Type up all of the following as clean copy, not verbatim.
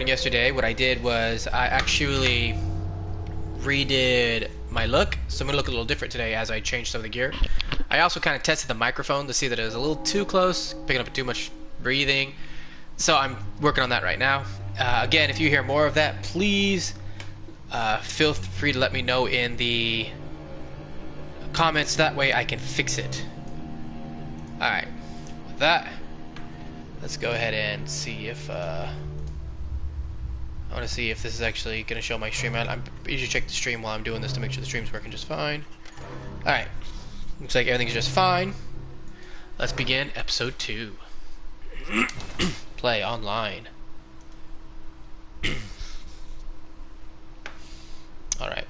Yesterday, what I did was I actually redid my look, so I'm gonna look a little different today as I changed some of the gear. I also kind of tested the microphone to see that it was a little too close, picking up too much breathing. So I'm working on that right now. Again, if you hear more of that, please feel free to let me know in the comments. That way I can fix it. Alright, with that, let's go ahead and see if I want to see if this is actually going to show my stream. I usually check the stream while I'm doing this to make sure the stream's working just fine. Alright. Looks like everything's just fine. Let's begin episode 2. Play online. Alright.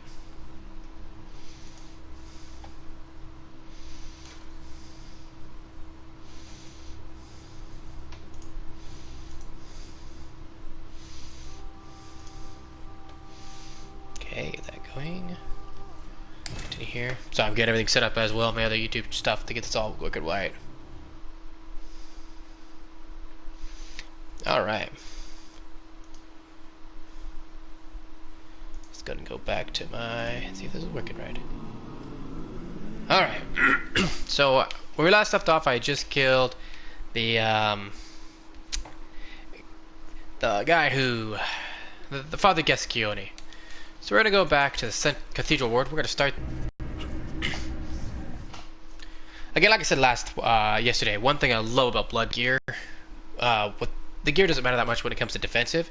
Okay, get that going. Continue here. So I'm getting everything set up as well, my other YouTube stuff to get this all working right. Alright. Let's go and go back to my... see if this is working right. Alright. So, where we last left off, I just killed the guy who... the Father Gascione. So we're going to go back to the Cathedral Ward. We're going to start... Again, like I said yesterday, one thing I love about Blood gear, the gear doesn't matter that much when it comes to defensive,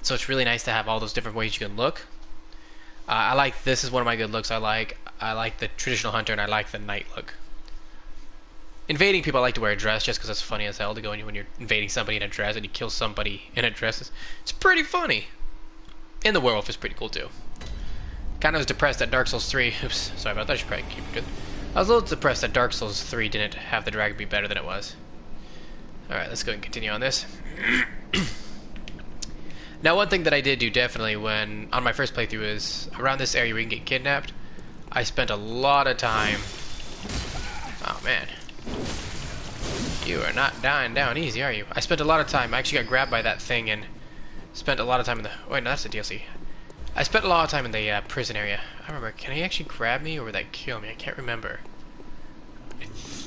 so it's really nice to have all those different ways you can look. I like this is one of my good looks. I like the traditional hunter, and I like the knight look. Invading people, I like to wear a dress just because it's funny as hell to go in when you're invading somebody in a dress and you kill somebody in a dress. It's pretty funny. And the werewolf is pretty cool too. Kind of was depressed that Dark Souls 3... Oops, sorry about that. I should probably keep it good. I was a little depressed that Dark Souls 3 didn't have the dragon be better than it was. Alright, let's go and continue on this. Now, one thing that I did do definitely when on my first playthrough is around this area where you can get kidnapped. I spent a lot of time... Oh, man. You are not dying down easy, are you? I spent a lot of time... I actually got grabbed by that thing and spent a lot of time in the... Wait, no, that's the DLC. I spent a lot of time in the prison area. I remember, can he actually grab me or would that kill me? I can't remember.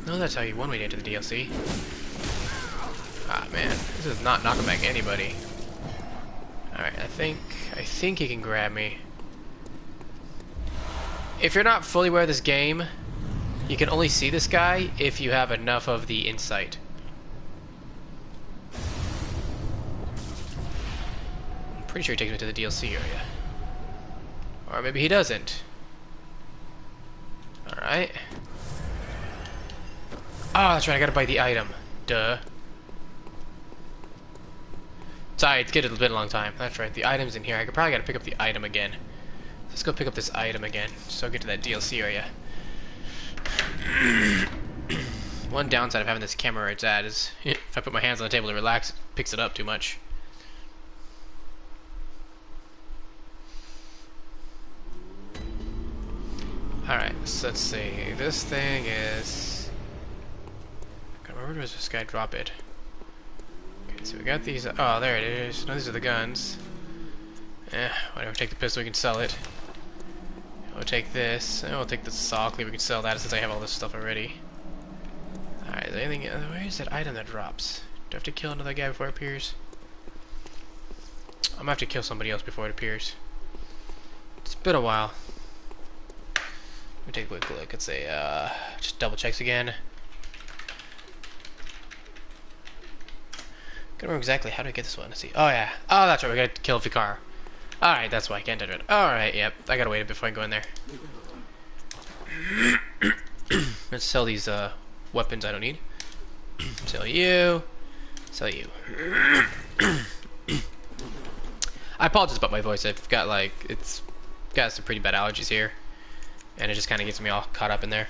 No, that's how you one way to enter the DLC. Ah, man. This is not knocking back anybody. Alright, I think he can grab me. If you're not fully aware of this game, you can only see this guy if you have enough of the insight. I'm pretty sure he takes me to the DLC area. Or maybe he doesn't. Alright. Oh, that's right, I gotta buy the item. Duh. Sorry, it's been a long time. That's right, the item's in here. I probably gotta pick up the item again. Let's go pick up this item again, so I'll get to that DLC area. One downside of having this camera where it's at is if I put my hands on the table to relax, it picks it up too much. Alright, so let's see. This thing is... Where does this guy drop it? Okay, so we got these... Oh, there it is. No, these are the guns. Whatever. Take the pistol, we can sell it. We'll take this. And we'll take the saw cleaver, we can sell that since I have all this stuff already. Alright, is there anything... Where is that item that drops? Do I have to kill another guy before it appears? I'm gonna have to kill somebody else before it appears. It's been a while. Let me take a quick look. It's a, just double checks again. Can't remember exactly how do I get this one. Let's see. Oh yeah. Oh, that's right. We gotta kill Vicar. Alright, that's why I can't enter it. Alright, yep. I gotta wait before I go in there. Let's sell these weapons I don't need. Sell you. Sell you. I apologize about my voice. I've got like it's got some pretty bad allergies here. And it just kind of gets me all caught up in there.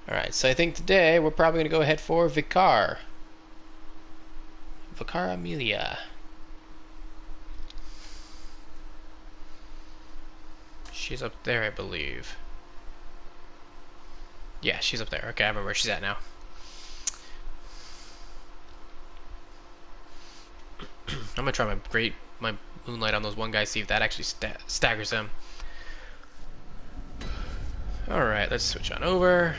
Alright, so I think today we're probably going to go ahead for Vicar. Vicar Amelia. She's up there, I believe. Yeah, she's up there. Okay, I remember where she's at now. I'm gonna try my moonlight on those one guys, see if that actually staggers them. Alright, let's switch on over.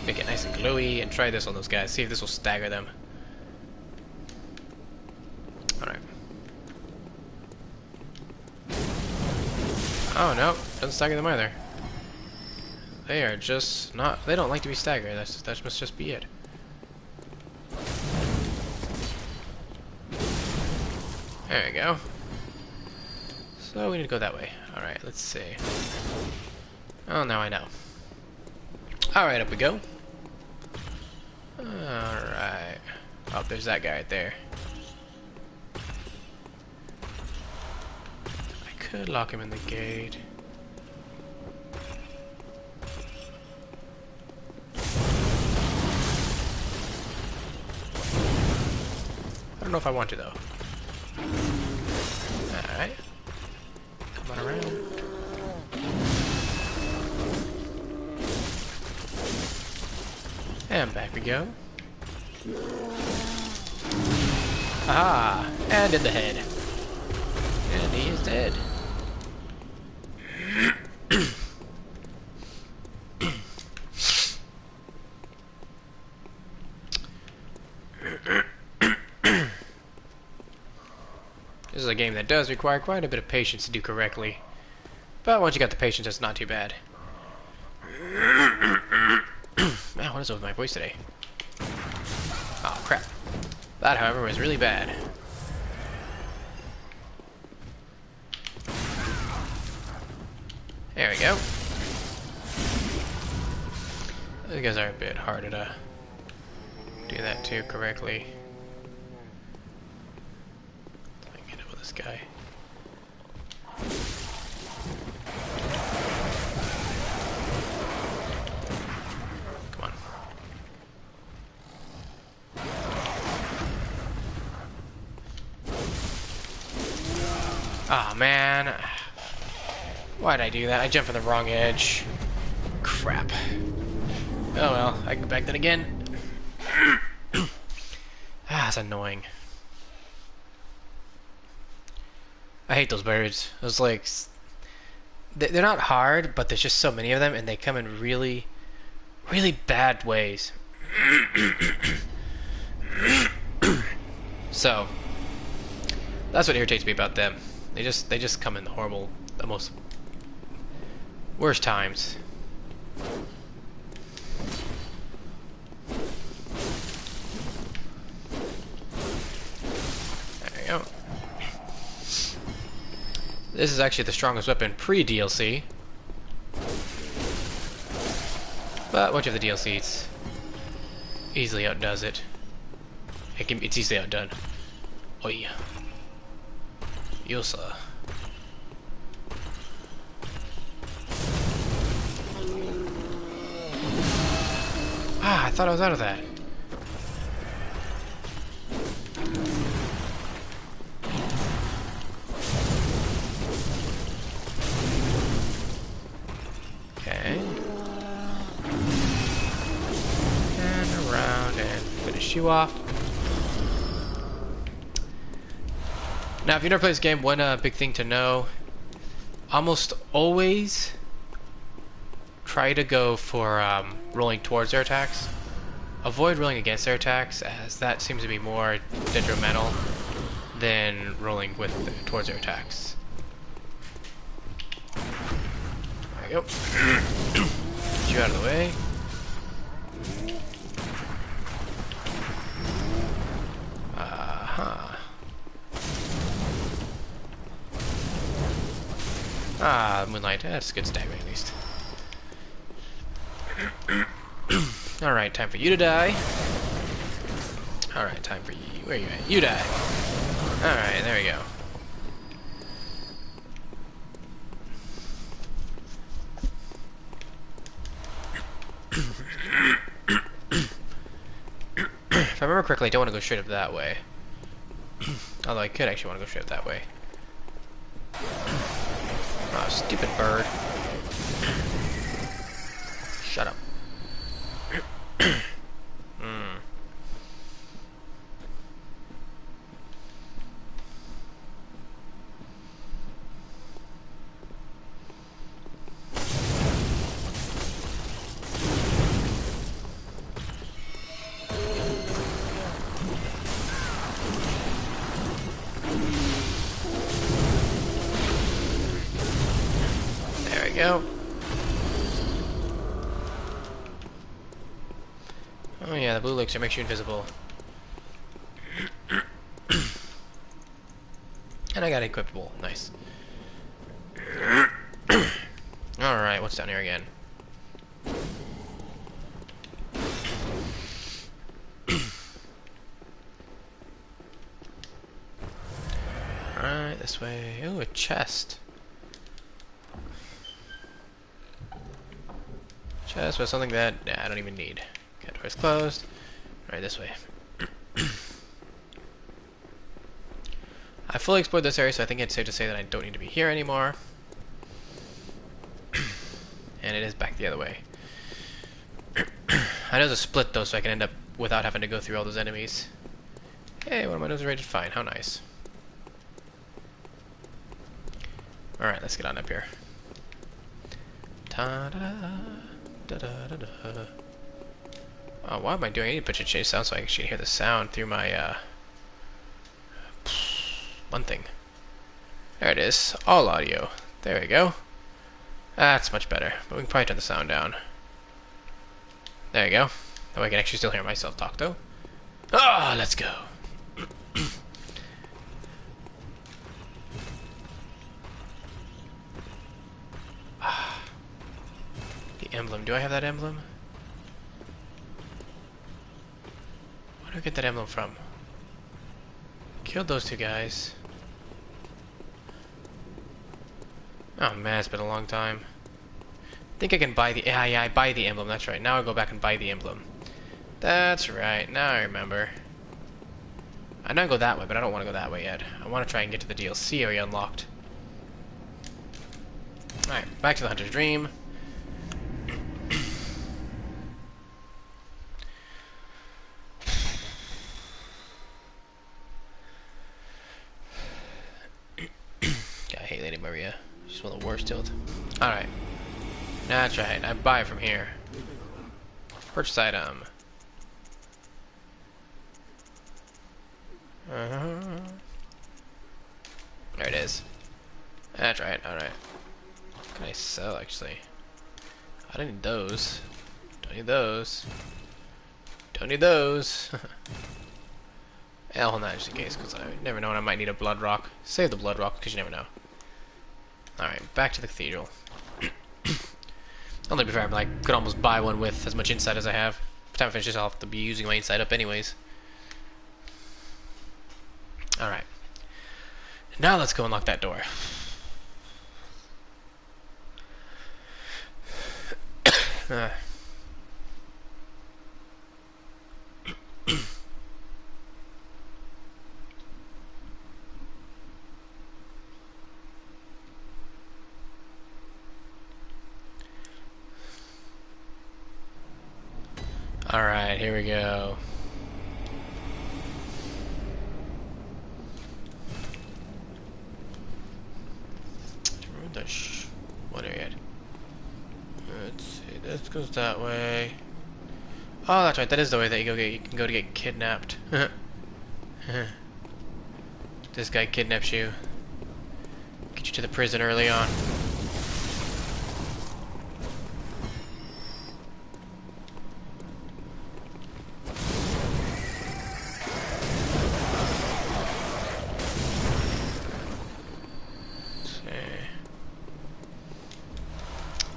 Make it nice and glowy, and try this on those guys. See if this will stagger them. Alright. Oh, no. Doesn't stagger them either. They are just not... They don't like to be staggered. That must just be it. There we go. So we need to go that way. Alright, let's see. Oh, now I know. Alright, up we go. Alright. Oh, there's that guy right there. I could lock him in the gate. I don't know if I want to, though. Alright. Come on around. And back we go. Ah, and in the head. And he is dead. This is a game that does require quite a bit of patience to do correctly. But once you got the patience, it's not too bad. Man, what is up with my voice today? Oh, crap. That, however, was really bad. There we go. Those guys are a bit harder to do that too correctly. I can get it with this guy. Come on. Ah, man. Why'd I do that? I jumped on the wrong edge. Crap. Oh well, I can go back then again. Ah, that's annoying. I hate those birds. It's like... They're not hard, but there's just so many of them, and they come in really, really bad ways. So, that's what irritates me about them. They just come in the horrible, the most worst times. There we go. This is actually the strongest weapon pre-DLC. But once you have the DLC, it's easily outdoes it. It's easily outdone. Oi. Yosa. Ah, I thought I was out of that. Okay. And around and finish you off. Now, if you've never played this game, one big thing to know, almost always try to go for rolling towards their attacks. Avoid rolling against their attacks, as that seems to be more detrimental than rolling towards their attacks. There we go. Get you out of the way. Ah, Moonlight. That's good staggering at least. Alright, time for you to die. Alright, time for you. Where are you at? You die. Alright, there we go. If I remember correctly, I don't want to go straight up that way. Although I could actually want to go straight up that way. Oh, stupid bird. Shut up. go. Oh yeah, the blue elixir makes you invisible. And I got equipable. Nice. Alright, what's down here again? Alright, this way. Ooh, a chest. Chest with something that I don't even need. Okay, door's closed. Alright, this way. I fully explored this area, so I think it's safe to say that I don't need to be here anymore. And it is back the other way. I know there's a split though, so I can end up without having to go through all those enemies. Hey, one of my nodes are rated fine. How nice. Alright, let's get on up here. Ta-da-da-da-da-da. Oh, what am I doing? I need to put your chase sound so I can actually hear the sound through my, one thing. There it is. All audio. There we go. That's much better. But we can probably turn the sound down. There you go. That way I can actually still hear myself talk, though. Ah, let's go. The emblem. Do I have that emblem? Where do I get that emblem from? Killed those two guys. Oh man, it's been a long time. I think I can buy the... Yeah, I buy the emblem. That's right. Now I'll go back and buy the emblem. That's right. Now I remember. I know I go that way, but I don't want to go that way yet. I want to try and get to the DLC area unlocked. Alright, back to the Hunter's Dream. I hate Lady Maria. She's one of the worst tilts. Alright. That's right. I buy from here. Purchase item. There it is. That's right. Alright. What can I sell, actually? I don't need those. Don't need those. Don't need those. Hold on, just in case, because I never know when I might need a blood rock. Save the blood rock, because you never know. Alright, back to the cathedral. I'll be fair, but I could almost buy one with as much insight as I have. By the time I finish this, I'll have to be using my insight up anyways. Alright. Now let's go unlock that door. Alright, here we go. What area? Let's see, this goes that way. Oh, that's right, that is the way that you can go to get kidnapped. This guy kidnaps you. Get you to the prison early on.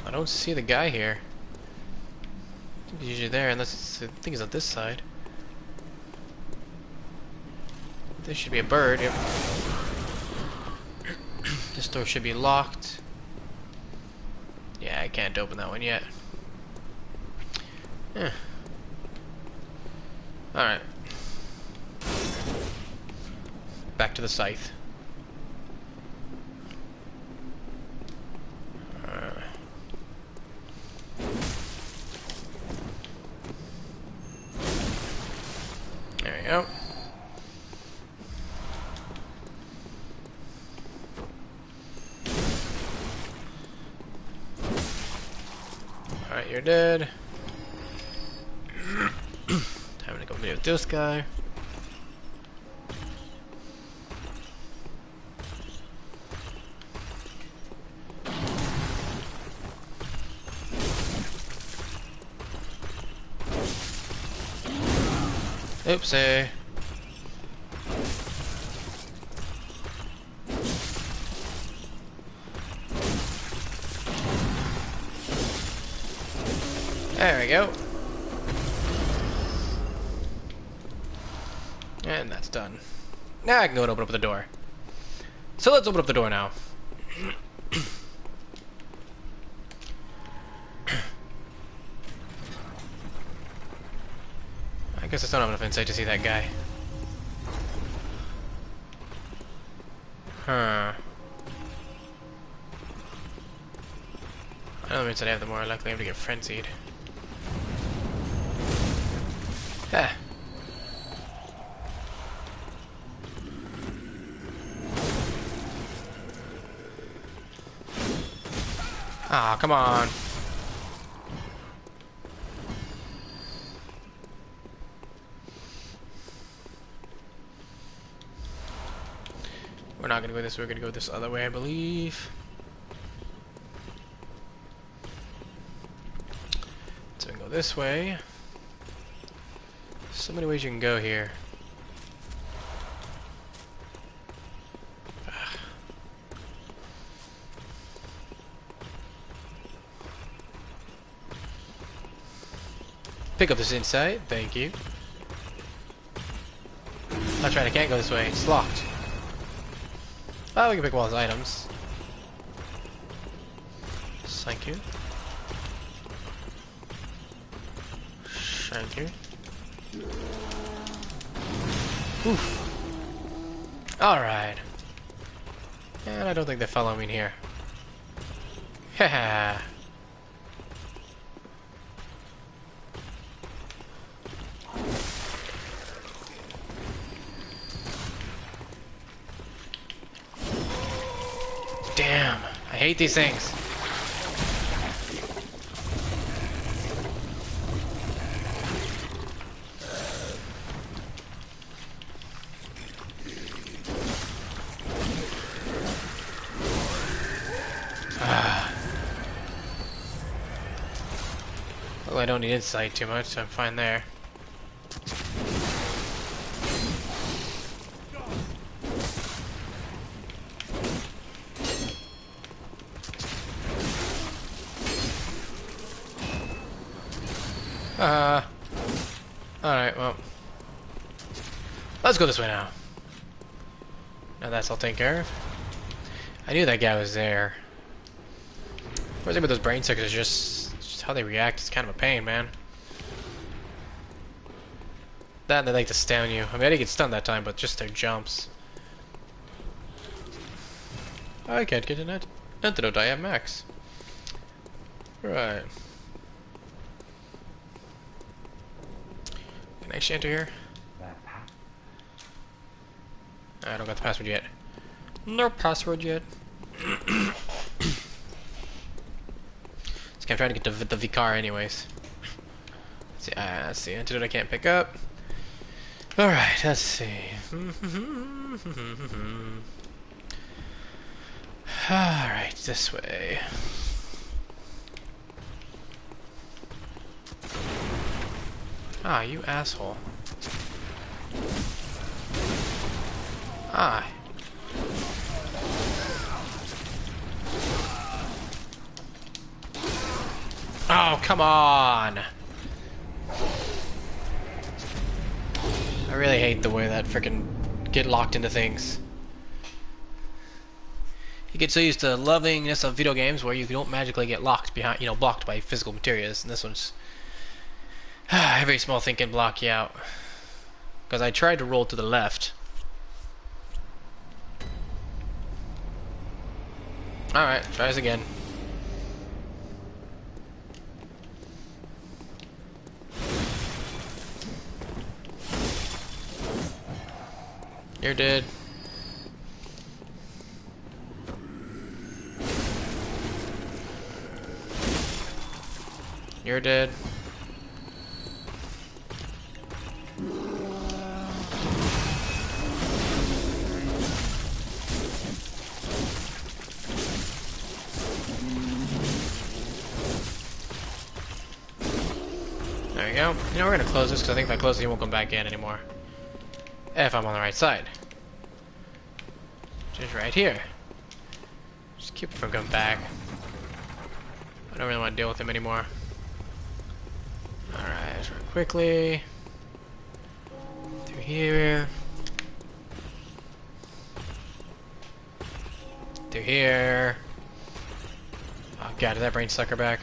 I don't see the guy here. I think he's usually there, unless it's, I think he's on this side. This should be a bird. Yep. This door should be locked. Yeah, I can't open that one yet. Alright. Back to the scythe. There we go. Alright, you're dead. Time to go meet with this guy. Oopsie. There we go. And that's done. Now I can go and open up the door. So let's open up the door now. I guess I still don't have enough insight to see that guy. Huh. I know the means that I have, the more likely I am to get frenzied. Huh. Ah, come on. We're not gonna go this way, we're gonna go this other way, I believe. So we can go this way. So many ways you can go here. Pick up this insight, thank you. That's right, I can't go this way, it's locked. Oh, we can pick up all his items. Thank you. Thank you. Oof. Alright. And I don't think they follow me in here. Haha. Damn, I hate these things. Well, I don't need insight too much, so I'm fine there. Alright, well. Let's go this way now. Now that's all taken care of. I knew that guy was there. What's with those brain suckers, just how they react is kind of a pain, man. That and they like to stun you. I mean, I didn't get stunned that time, but just their jumps. I can't get an antidote, I have max. Right. Can I actually enter here? I don't got the password yet. No password yet. I'm trying to get to the Vicar anyways. Let's see, that's the antidote I can't pick up. Alright, let's see. Alright, this way. Ah, you asshole. Ah. Oh, come on! I really hate the way that frickin' get locked into things. You get so used to lovingness of video games where you don't magically get locked behind, you know, blocked by physical materials, and this one's every small thing can block you out. Because I tried to roll to the left. Alright, try this again. You're dead. You're dead. There we go. You know, we're gonna close this because I think if I close it, he won't come back in anymore. If I'm on the right side. Just right here. Just keep it from coming back. I don't really want to deal with him anymore. Alright, let's run quickly. Through here. Through here. Oh god, is that brain sucker back?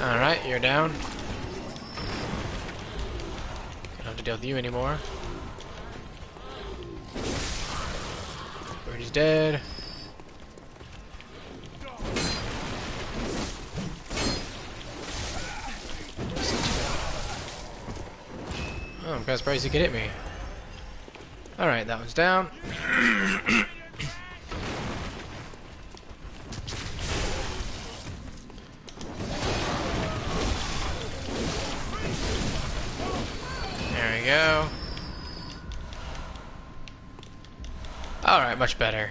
Alright, you're down. Don't have to deal with you anymore. Birdie's dead. Oh, I'm kind of surprised he could hit me. Alright, that one's down. There we go. Alright, much better.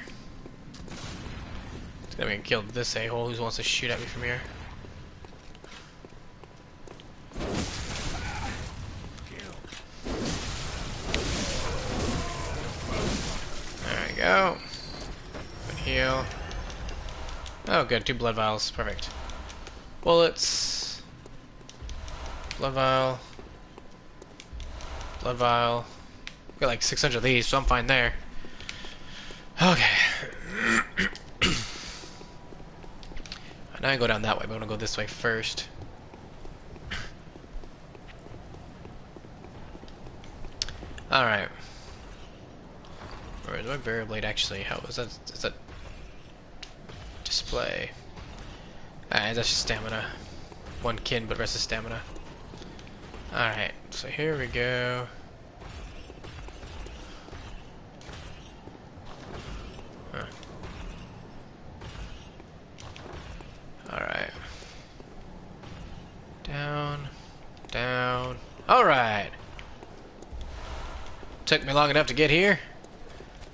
It's gonna be killed this a-hole who wants to shoot at me from here. There we go. Good heal. Oh good, 2 blood vials, perfect. Bullets. Blood vial. Blood vial. Got like 600 of these, so I'm fine there. Okay. Now I go down that way, but I'm gonna go this way first. Alright. Where is my barrier blade actually? How is that? Is that display? Alright, that's just stamina. 1 kin, but rest is stamina. Alright, so here we go. Huh. Alright. Down. Down. Alright! Took me long enough to get here.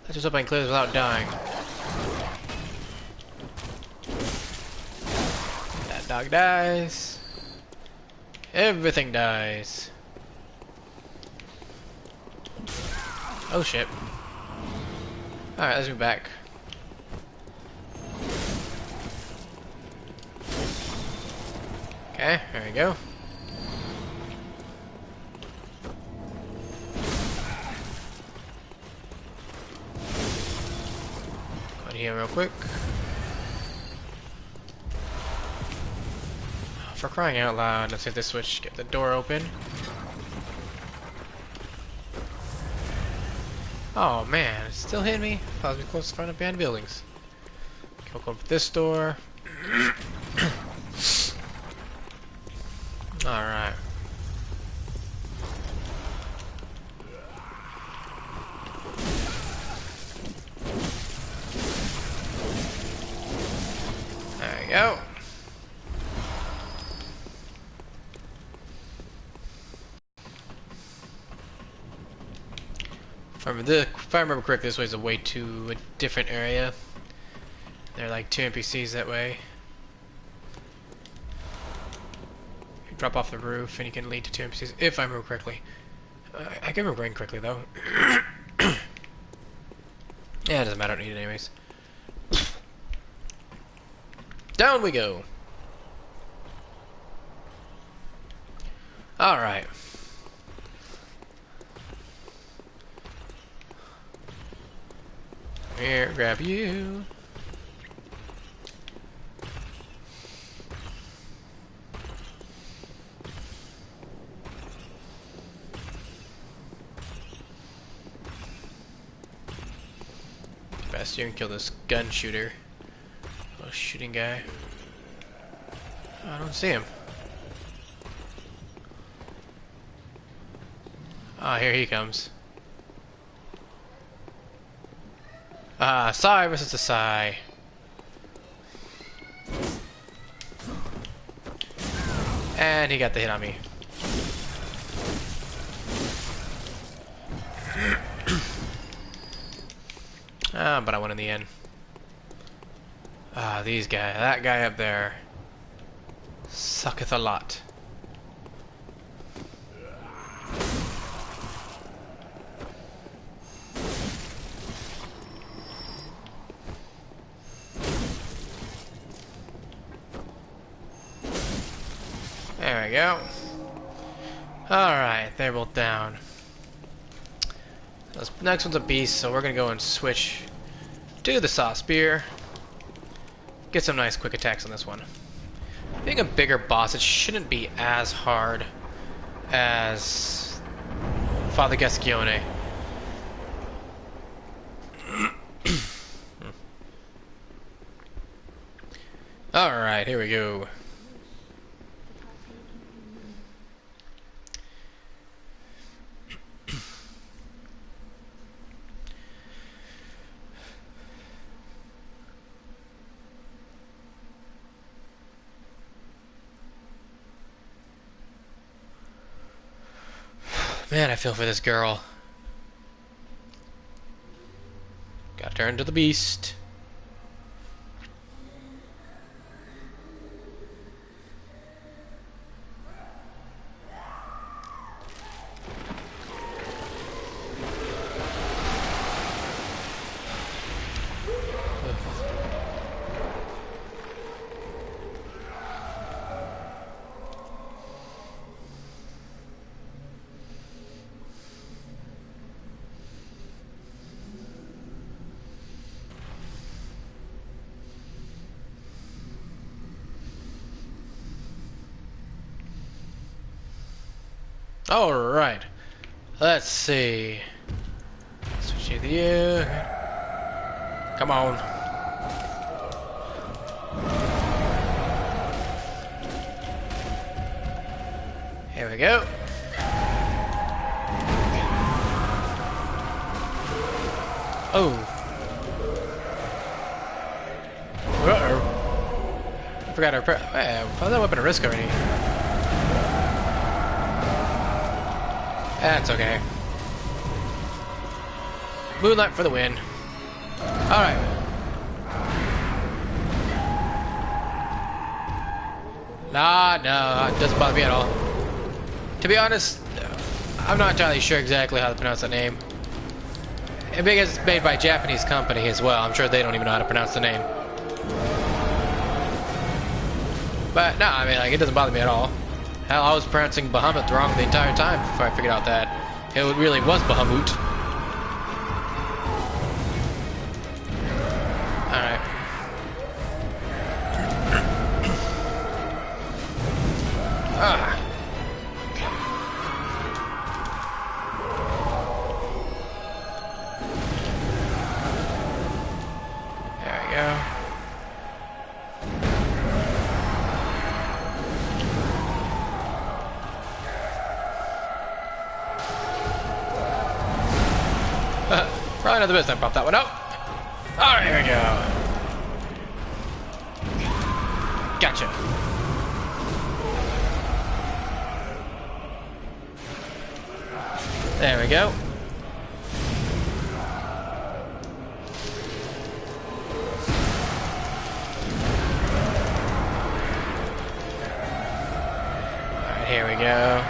Let's just hope I can clear this without dying. That dog dies. Everything dies. Oh shit. Alright, let's move back. Okay, there we go. Go here real quick. For crying out loud, let's hit this switch, get the door open. Oh man, it's still hitting me. I was close to front of behind buildings. Okay, we'll go for this door. Alright. There we go. If I remember correctly, this way's a way to a different area. There are like 2 NPCs that way. You drop off the roof and you can lead to 2 NPCs, if I remember correctly. I can remember correctly though. Yeah, it doesn't matter, I don't need it anyways. Down we go! Alright. Here, grab you. Best you can kill this gun shooter. Oh, shooting guy. I don't see him. Ah, here he comes. Ah, Psy versus the Psy. And he got the hit on me. But I won in the end. Ah, these guys. That guy up there sucketh a lot. There we go. Alright, they're both down. This next one's a beast, so we're gonna go and switch to the saw spear. Get some nice quick attacks on this one. Being a bigger boss, it shouldn't be as hard as Father Gascione. Alright, here we go. Man, I feel for this girl. Gotta turn to the beast. Alright. Let's see. Switch to you. Come on. Here we go. Oh. Uh-oh. I forgot our how's that weapon a risk already? That's okay. Moonlight for the win. Alright. Nah, no, it doesn't bother me at all. To be honest, I'm not entirely sure exactly how to pronounce that name. And because it's made by a Japanese company as well, I'm sure they don't even know how to pronounce the name. But no, I mean, like, it doesn't bother me at all. Hell, I was pronouncing Bahamut wrong the entire time before I figured out that it really was Bahamut. Alright. Ah. There we go. Probably not the best time to pop that one out. Alright, here we go. Gotcha. There we go. Alright, here we go.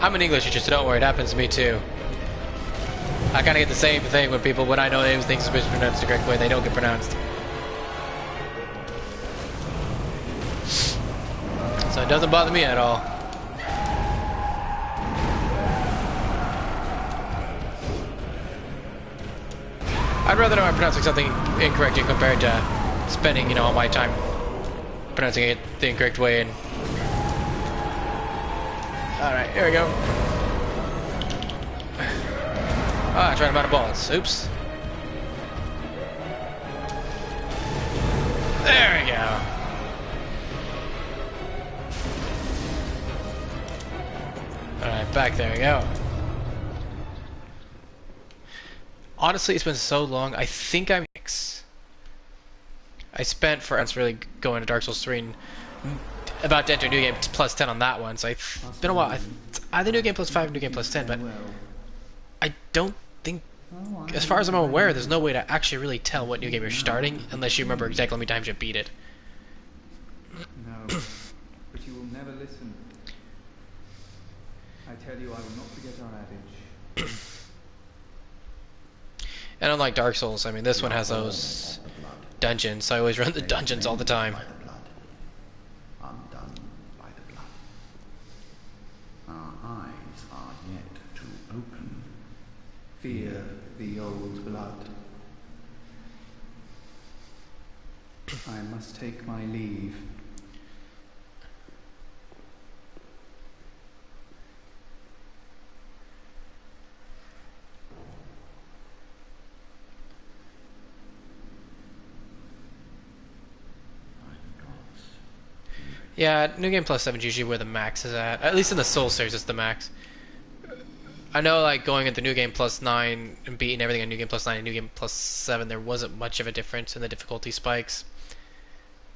I'm an English teacher, so don't worry, it happens to me too. I kind of get the same thing when people, when I know names, things are pronounced the correct way, they don't get pronounced. So it doesn't bother me at all. I'd rather know I'm pronouncing something incorrect compared to spending, you know, all my time pronouncing it the incorrect way. And alright, here we go. Ah, I tried to run out of bullets. Oops. There we go. Alright, back there we go. Honestly, it's been so long. I think I'm... I spent for us really going to Dark Souls 3 and about to enter New Game plus 10 on that one, so it's been a while. Either New Game plus 5 or New Game plus 10, but I don't think, as far as I'm aware, there's no way to actually really tell what New Game you're starting unless you remember exactly how many times you beat it. No, but you will never listen. I tell you, I will not forget our adage. And unlike Dark Souls, I mean, this one has those dungeons, so I always run the dungeons all the time. Undone by the blood. Our eyes are yet to open. Fear the old blood. I must take my leave. Yeah, New Game Plus 7 is usually where the max is at. At least in the Soul series, it's the max. I know, like, going into New Game Plus 9 and beating everything on New Game Plus 9 and New Game Plus 7, there wasn't much of a difference in the difficulty spikes.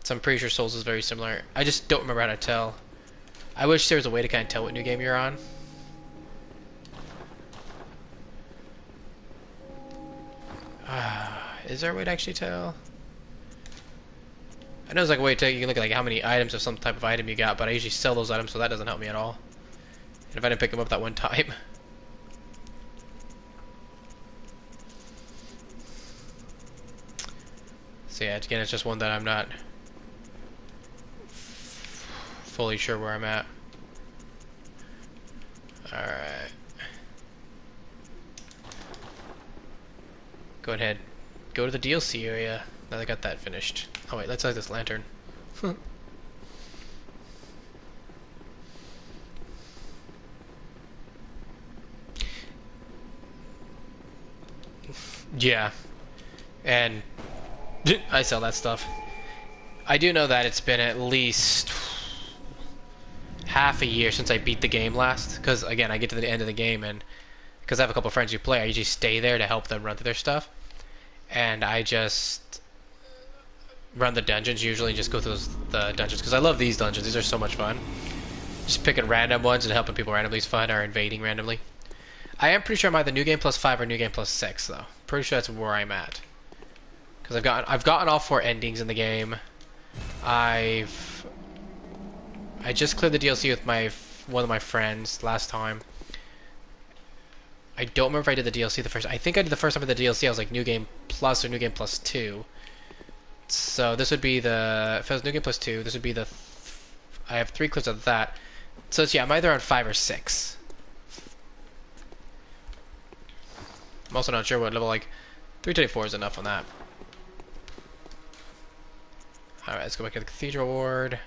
So I'm pretty sure Souls is very similar. I just don't remember how to tell. I wish there was a way to kind of tell what new game you're on. Is there a way to actually tell? I know there's like a way to you can look at like how many items of some type of item you got, but I usually sell those items, so that doesn't help me at all. And if I didn't pick them up that one time. So yeah, again, it's just one that I'm not fully sure where I'm at. Alright. Go ahead. Go to the DLC area. Now they got that finished. Oh wait, let's light this lantern. Yeah. And I sell that stuff. I do know that it's been at least half a year since I beat the game last. Because, again, I get to the end of the game and... Because I have a couple of friends who play, I usually stay there to help them run through their stuff. And I just... run the dungeons, usually just go through the dungeons. Because I love these dungeons, these are so much fun. Just picking random ones and helping people randomly is fun, or invading randomly. I am pretty sure I'm either New Game Plus 5 or New Game Plus 6, though. Pretty sure that's where I'm at. Because I've gotten all 4 endings in the game. I just cleared the DLC with one of my friends last time. I don't remember if I did the DLC the first. I think I did the first time with the DLC. I was like New Game Plus or New Game Plus 2. So this would be the if it was New Game Plus 2. This would be the. I have 3 clips of that. So it's, yeah, I'm either on 5 or 6. I'm also not sure what level, like 324 is enough on that. Alright, let's go back to the Cathedral Ward.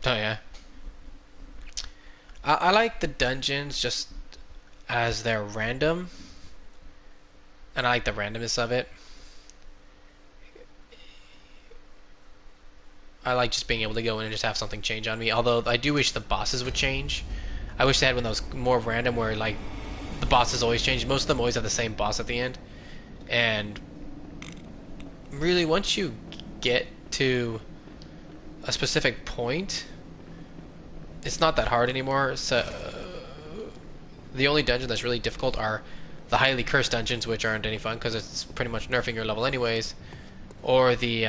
Oh yeah. I like the dungeons just as they're random. And I like the randomness of it. I like just being able to go in and just have something change on me. Although I do wish the bosses would change. I wish they had one that was more random where like the bosses always change. Most of them always have the same boss at the end. And really once you get to a specific point, it's not that hard anymore. So the only dungeon that's really difficult are the highly cursed dungeons, which aren't any fun because it's pretty much nerfing your level anyways, or the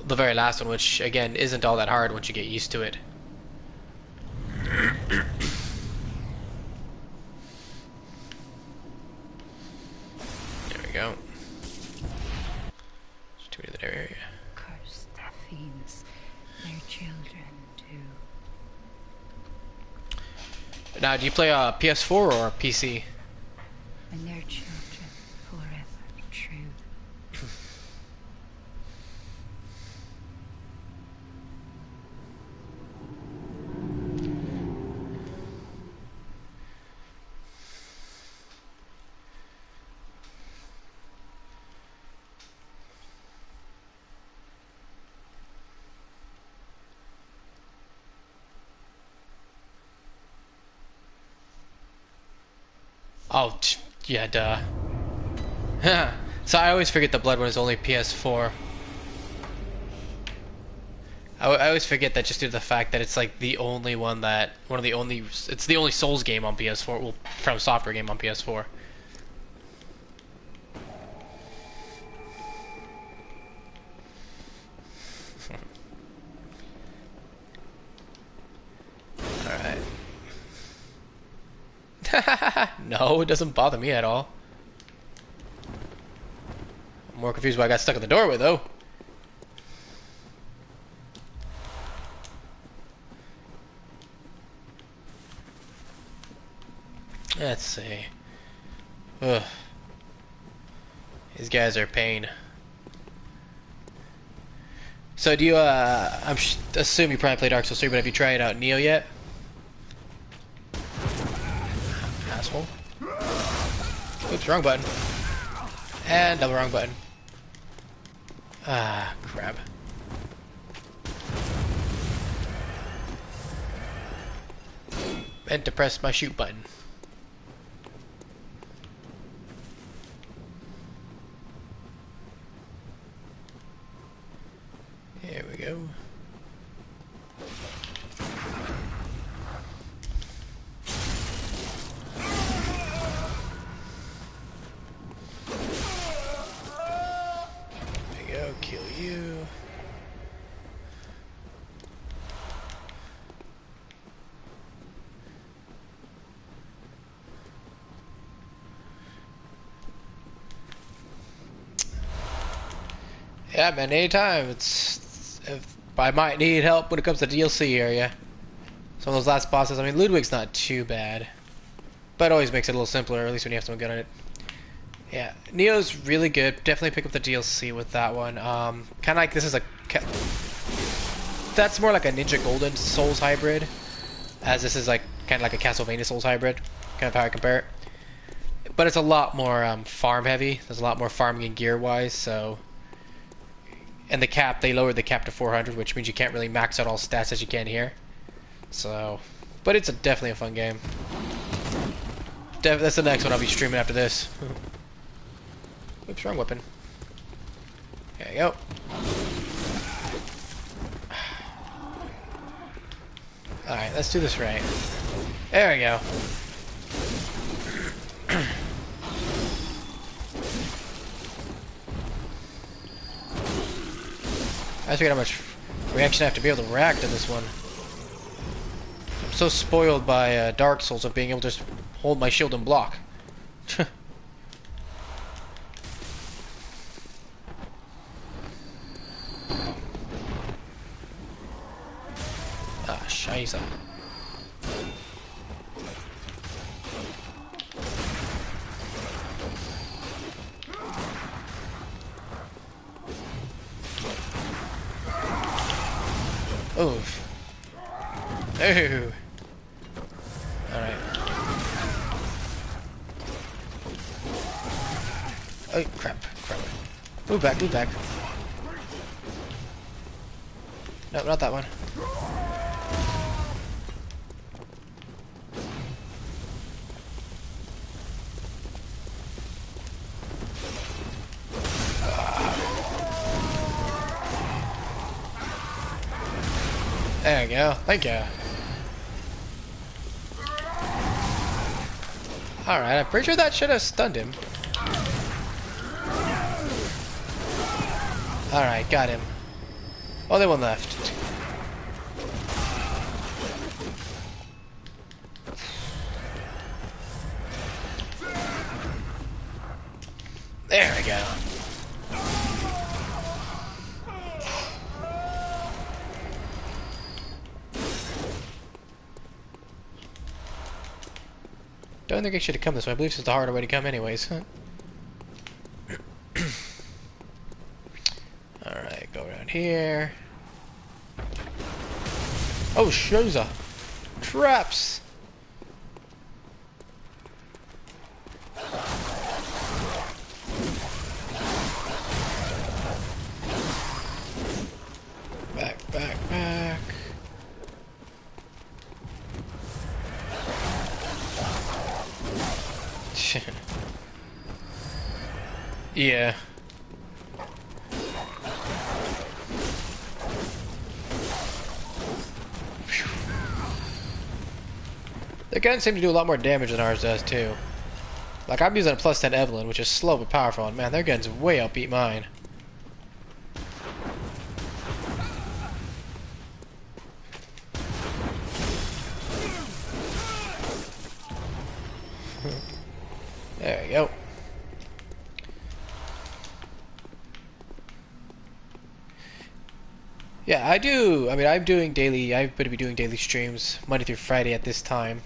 very last one, which again isn't all that hard once you get used to it. There we go. Just to that area. Curse their fiends, their children too. Now, do you play PS4 or PC? And their children forever true. Oh, yeah, duh. So I always forget the Bloodborne is only PS4. I always forget that just due to the fact that it's like the only one that it's the only Souls game on PS4. Well, From Software game on PS4. All right. No, it doesn't bother me at all. I'm more confused why I got stuck in the doorway though. Let's see. Ugh. These guys are a pain. So do you, assume you probably played Dark Souls 3, but have you tried out Neo yet? Asshole. Oops, wrong button. And double wrong button. Ah, crap. Meant to press my shoot button. Here we go. There we go, kill you. Yeah, man, anytime. If I might need help when it comes to DLC area. Some of those last bosses, I mean, Ludwig's not too bad. But it always makes it a little simpler, at least when you have someone good on it. Yeah, Neo's really good. Definitely pick up the DLC with that one. Kind of like this is a... That's more like a Ninja Golden Souls hybrid. As this is like kind of like a Castlevania Souls hybrid. Kind of how I compare it. But it's a lot more farm heavy. There's a lot more farming and gear wise, so... And the cap, they lowered the cap to 400, which means you can't really max out all stats as you can here. So, but it's definitely a fun game. That's the next one I'll be streaming after this. Oops, wrong weapon. There you go. Alright, let's do this right. There we go. I forget how much reaction I have to be able to react to this one. I'm so spoiled by Dark Souls of being able to just hold my shield and block. Ah, scheiße. Oof. Oh. Alright. Oh, crap. Crap. Move back, move back. No, not that one. There we go. Thank you. Alright, I'm pretty sure that should have stunned him. Alright, got him. Only one left. There we go. Don't think I should have come this way. I believe this is the harder way to come anyways. Alright, go around here. Oh, Shoza! Traps! Back, back, back. Yeah. Their guns seem to do a lot more damage than ours does too. Like I'm using a +10 Evelyn, which is slow but powerful, and man, their guns way outbeat mine. There we go. Yeah, I do. I mean, I'm going to be doing daily streams Monday through Friday at this time.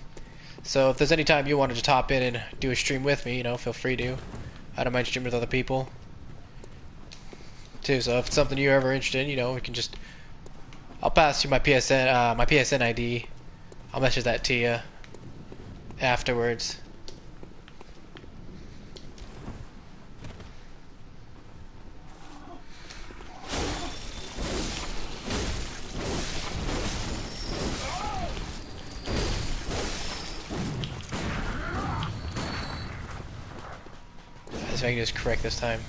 So if there's any time you wanted to top in and do a stream with me, you know, feel free to. I don't mind streaming with other people too. So if it's something you're ever interested in, you know, we can just. I'll pass you my PSN ID. I'll message that to you afterwards. Let's see if I can just correct this time.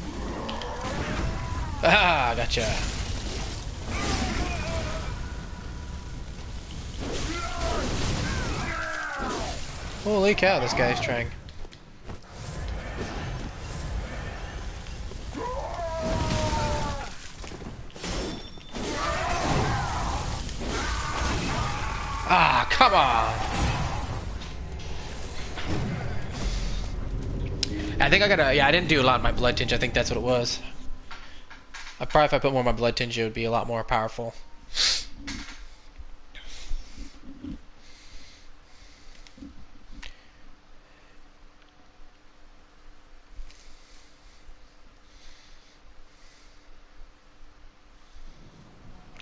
Ah, gotcha. Holy cow, this guy's trying. Ah, come on! I think I gotta, yeah, I didn't do a lot of my blood tinge, I think that's what it was. Probably if I put more of my blood tinge, it would be a lot more powerful.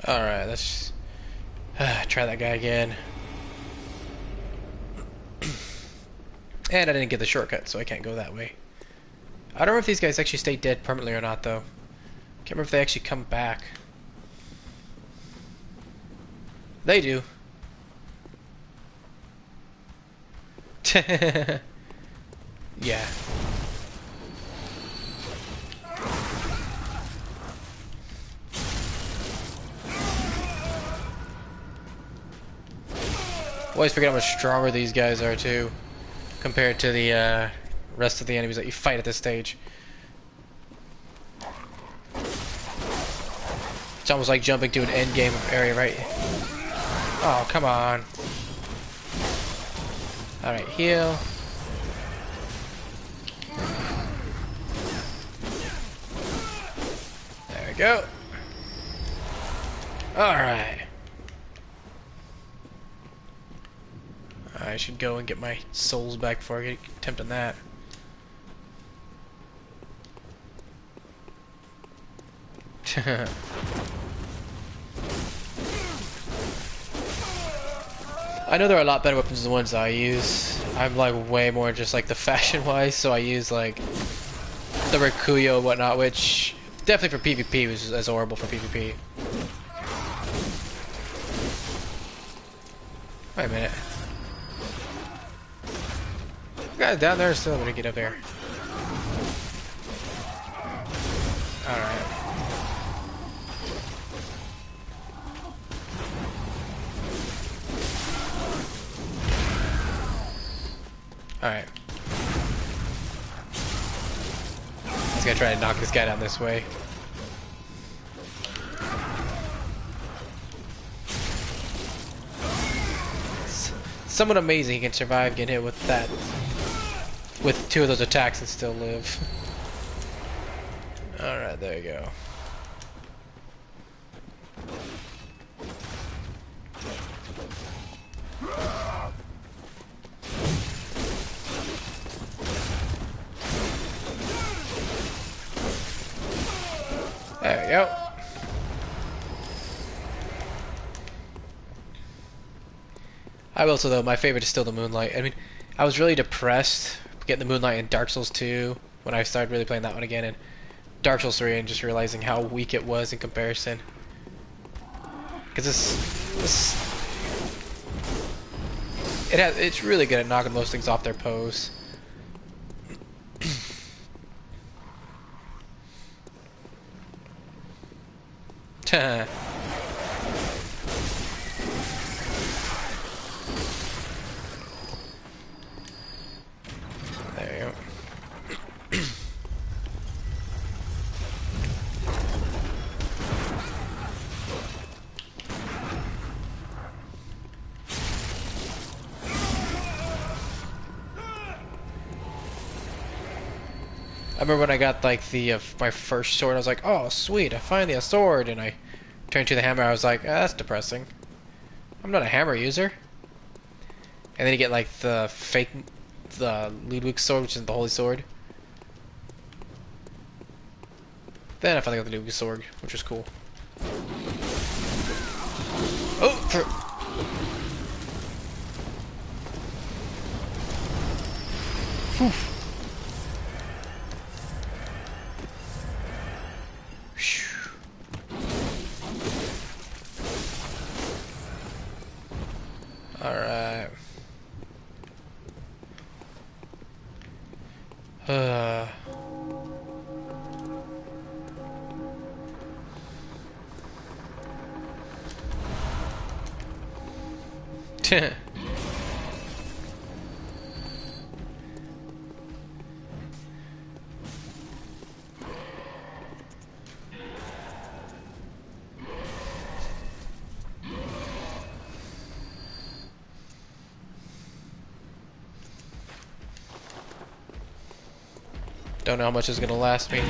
Alright, let's try that guy again. And I didn't get the shortcut, so I can't go that way. I don't know if these guys actually stay dead permanently or not, though. Can't remember if they actually come back. They do. Yeah. Always forget how much stronger these guys are, too, compared to the rest of the enemies that you fight at this stage. It's almost like jumping to an end game area, right? Oh, come on. Alright, heal. There we go. Alright. I should go and get my souls back before I get attempting that. I know there are a lot better weapons than the ones I use. I'm like way more just like the fashion wise, so I use like the Rikuyo and whatnot, which definitely for PvP was as horrible for PvP. Wait a minute. The guy's down there still gonna get up there. Alright. Alright. I was gonna try to knock this guy down this way. It's somewhat amazing he can survive getting hit with that. With two of those attacks and still live. Alright, there you go. There we go. I will say though, my favorite is still the Moonlight. I mean, I was really depressed getting the Moonlight in Dark Souls 2 when I started really playing that one again, and Dark Souls 3, and just realizing how weak it was in comparison. Because it's really good at knocking most things off their pose. There you go. I remember when I got like the my first sword, I was like, "Oh, sweet! I finally a sword!" And I turned to the hammer. I was like, "That's depressing. I'm not a hammer user." And then you get like the fake, the Ludwig sword, which is the holy sword. Then I finally got the Ludwig sword, which was cool. Oh, Whew. Alright. Uh. Don't know how much is gonna last me.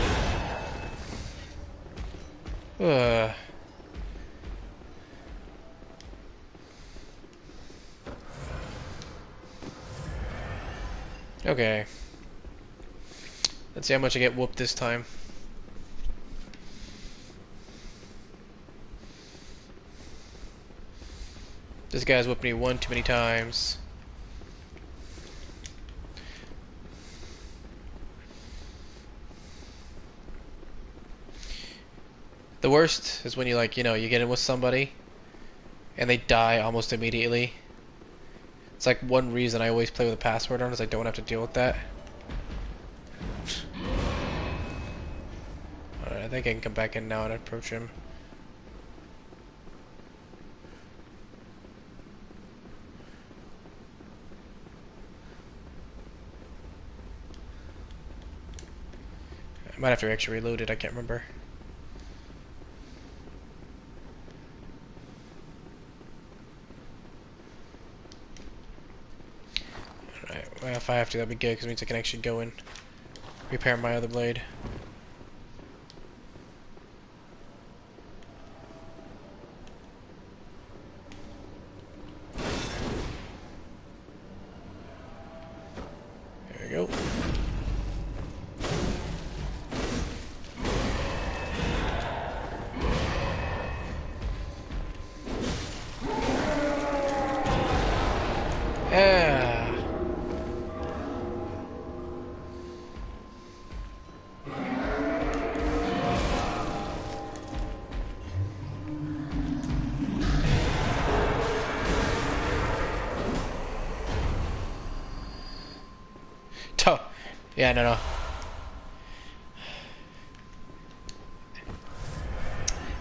Uh. Okay. Let's see how much I get whooped this time. This guy's whooped me one too many times. The worst is when you like, you get in with somebody and they die almost immediately. It's like one reason I always play with a password on is I don't have to deal with that. Alright, I think I can come back in now and approach him. I might have to actually reload it, I can't remember. Alright, well if I have to that'd be good because it means I can actually go and repair my other blade. There we go. Yeah. Oh. Yeah, no.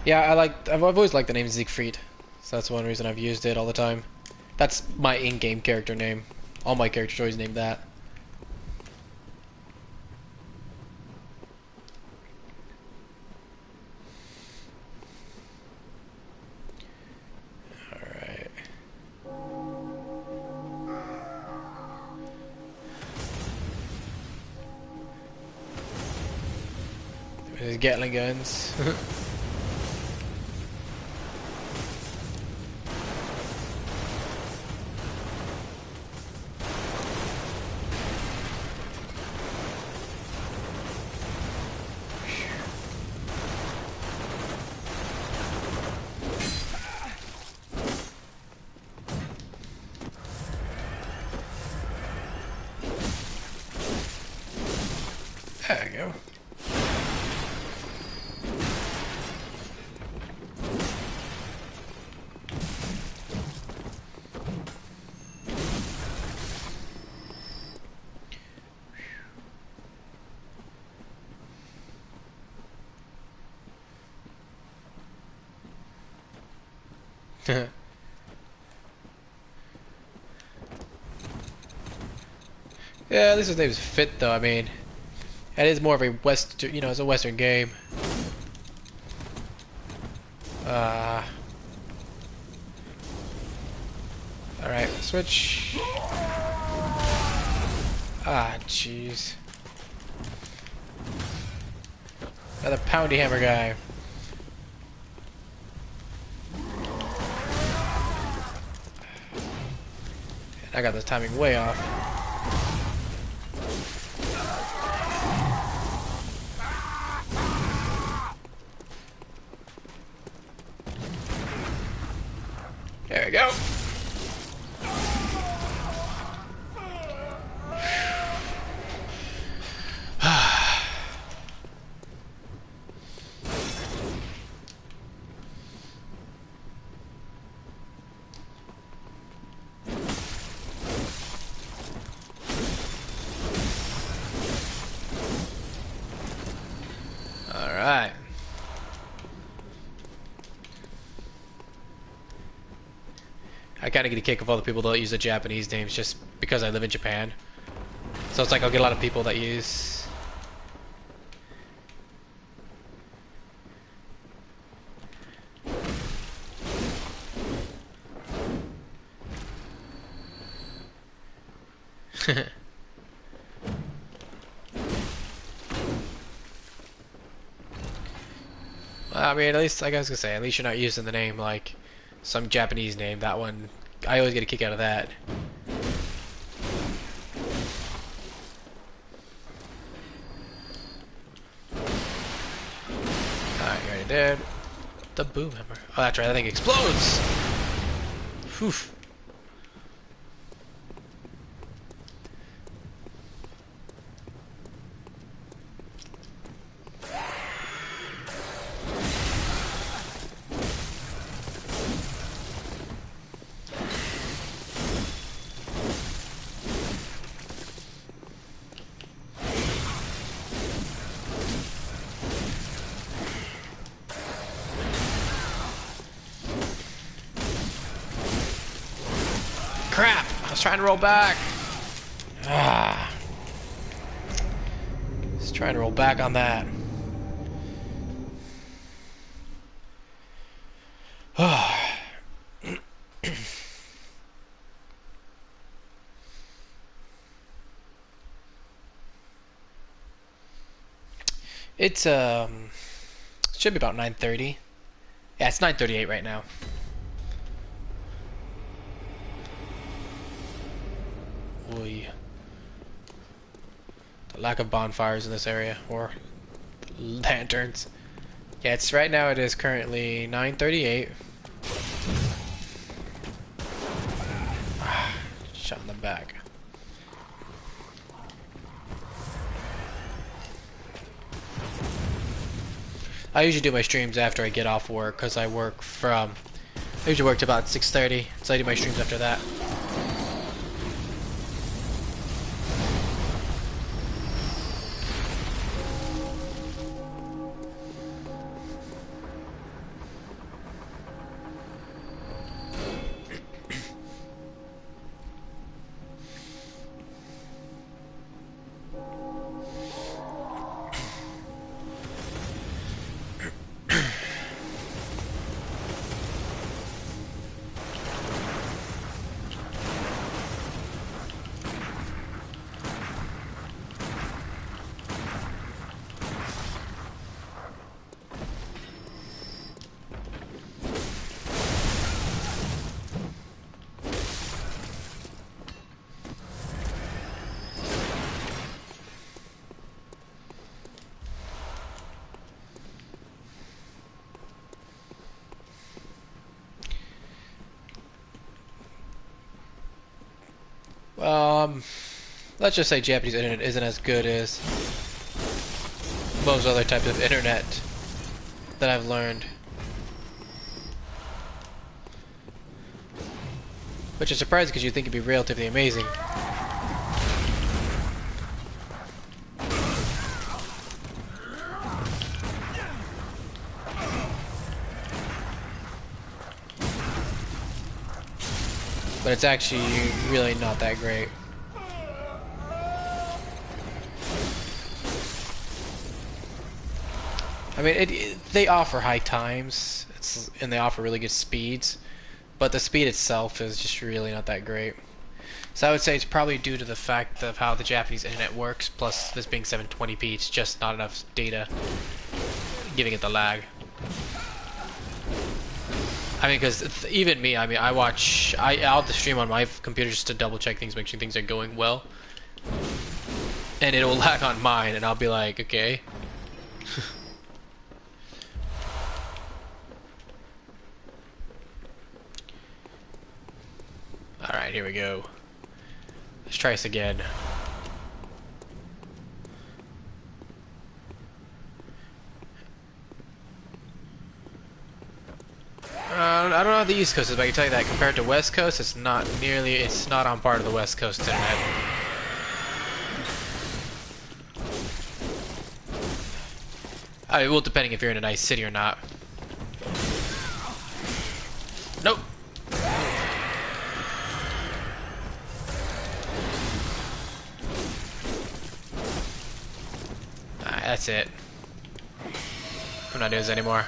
Yeah, I've always liked the name Siegfried, so that's one reason I've used it all the time. That's my in-game character name. All my characters always named that. Alright. There's Gatling guns. There we go. Yeah, at least his name's Fit though. I mean, it is more of a it's a Western game. Uh, all right, switch. Ah, jeez. Another poundy hammer guy. I got this timing way off. There we go. Alright. I kind of get a kick of all the people that use the Japanese names just because I live in Japan. So it's like I'll get a lot of people that use... I mean, at least, like I was gonna say, at least you're not using the name like some Japanese name. That one, I always get a kick out of that. Alright, you already did. The boom hammer. Oh, that's right, that thing explodes! Whew. Crap! I was trying to roll back. Ah. Just trying to roll back on that. It's should be about 9:30. Yeah, it's 9:38 right now. Oy. The lack of bonfires in this area, or lanterns. Yeah, it's right now. It is currently 9:38. Shot in the back. I usually do my streams after I get off work because I usually work to about 6:30, so I do my streams after that. Let's just say Japanese internet isn't as good as most other types of internet that I've learned. Which is surprising because you'd think it'd be relatively amazing. but it's actually really not that great. I mean, they offer high times, and they offer really good speeds, but the speed itself is just really not that great. So I would say it's probably due to the fact of how the Japanese internet works, plus this being 720p, it's just not enough data, giving it the lag. I mean, because even me, I mean, I'll have to stream on my computer just to double check things, make sure things are going well, and it'll lag on mine, and I'll be like, okay. Alright, here we go. Let's try this again. I don't know how the East Coast is, but I can tell you that compared to West Coast, it's not on par of the West Coast internet. I mean, well, depending if you're in a nice city or not. Nope. Alright, that's it. I'm not doing this anymore.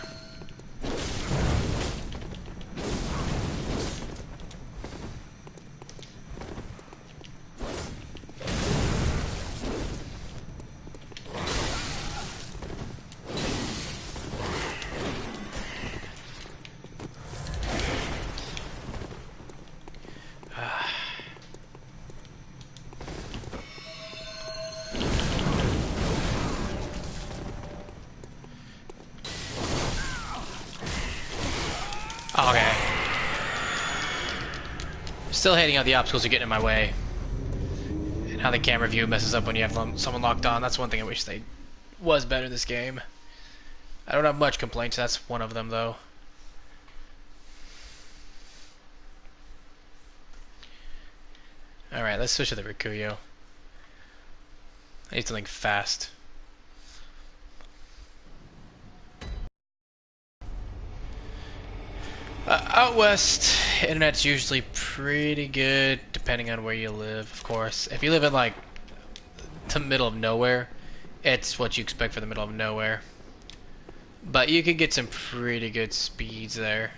Okay. Still hating how the obstacles are getting in my way. And how the camera view messes up when you have someone locked on. That's one thing I wish they was better in this game. I don't have much complaints, that's one of them though. Alright, let's switch to the Rikuyo. I need something fast. Out west, internet's usually pretty good, depending on where you live, of course. If you live in, like, the middle of nowhere, it's what you expect for the middle of nowhere. But you can get some pretty good speeds there.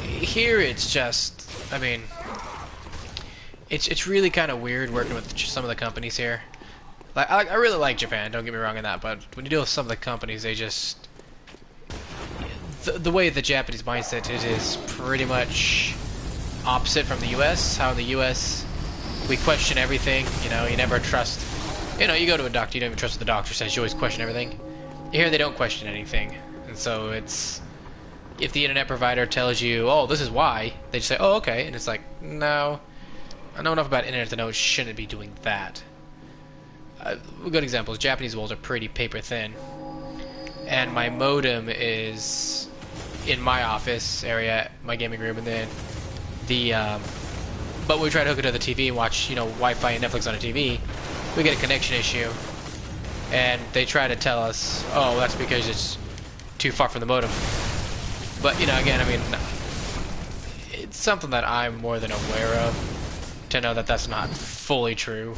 Here it's just, I mean, it's really kind of weird working with some of the companies here. Like, I really like Japan, don't get me wrong in that, but when you deal with some of the companies, they just... The way the Japanese mindset is pretty much opposite from the US. How in the US, we question everything, you know, you never trust... You know, you go to a doctor, you don't even trust what the doctor says, you always question everything. Here, they don't question anything, and so it's... If the internet provider tells you, oh, this is why, they just say, oh, okay, and it's like, no, I know enough about internet to know it shouldn't be doing that. A good example is Japanese walls are pretty paper thin, and my modem is in my office area, my gaming room, and then the but when we try to hook it to the TV and watch, you know, Wi-Fi and Netflix on a TV, we get a connection issue, and they try to tell us, oh, that's because it's too far from the modem. But you know, again, I mean, it's something that I'm more than aware of to know that that's not fully true.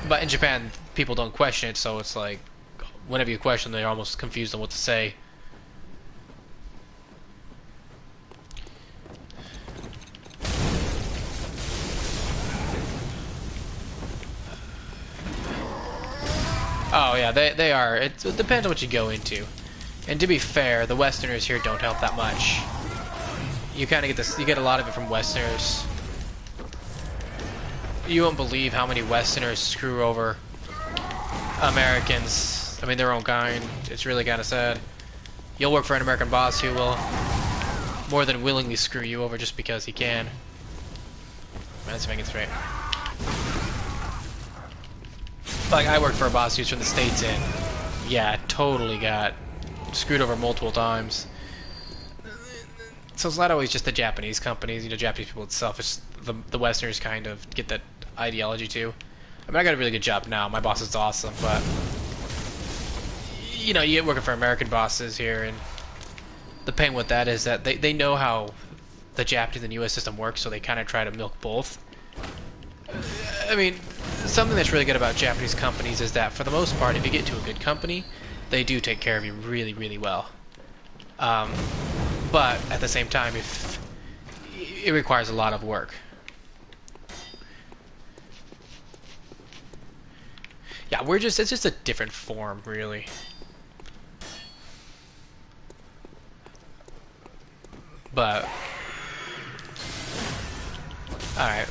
But in Japan, people don't question it, so it's like, whenever you question, they're almost confused on what to say. Oh yeah, they are. It depends on what you go into. And to be fair, the Westerners here don't help that much. You kind of get this. You get a lot of it from Westerners. You won't believe how many Westerners screw over Americans. I mean, their own kind. It's really kind of sad. You'll work for an American boss who will more than willingly screw you over just because he can. Let's make it straight. Like, I worked for a boss who's from the States and, yeah, totally got screwed over multiple times. So it's not always just the Japanese companies, you know, Japanese people itself. It's the Westerners kind of get that ideology too. I mean, I got a really good job now. My boss is awesome, but you know, you get working for American bosses here, and the pain with that is that they know how the Japanese and US system works, so they kind of try to milk both. I mean, something that's really good about Japanese companies is that, for the most part, if you get to a good company, they do take care of you really, really well. But at the same time, if it requires a lot of work. Yeah, it's just a different form, really. But, alright.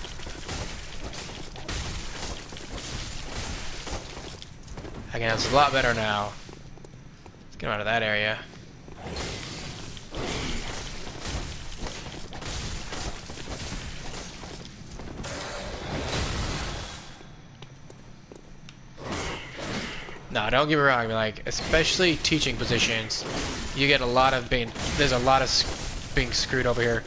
Again, it's a lot better now. Let's get out of that area. No, don't get me wrong, like, especially teaching positions, you get a lot of there's a lot of being screwed over here.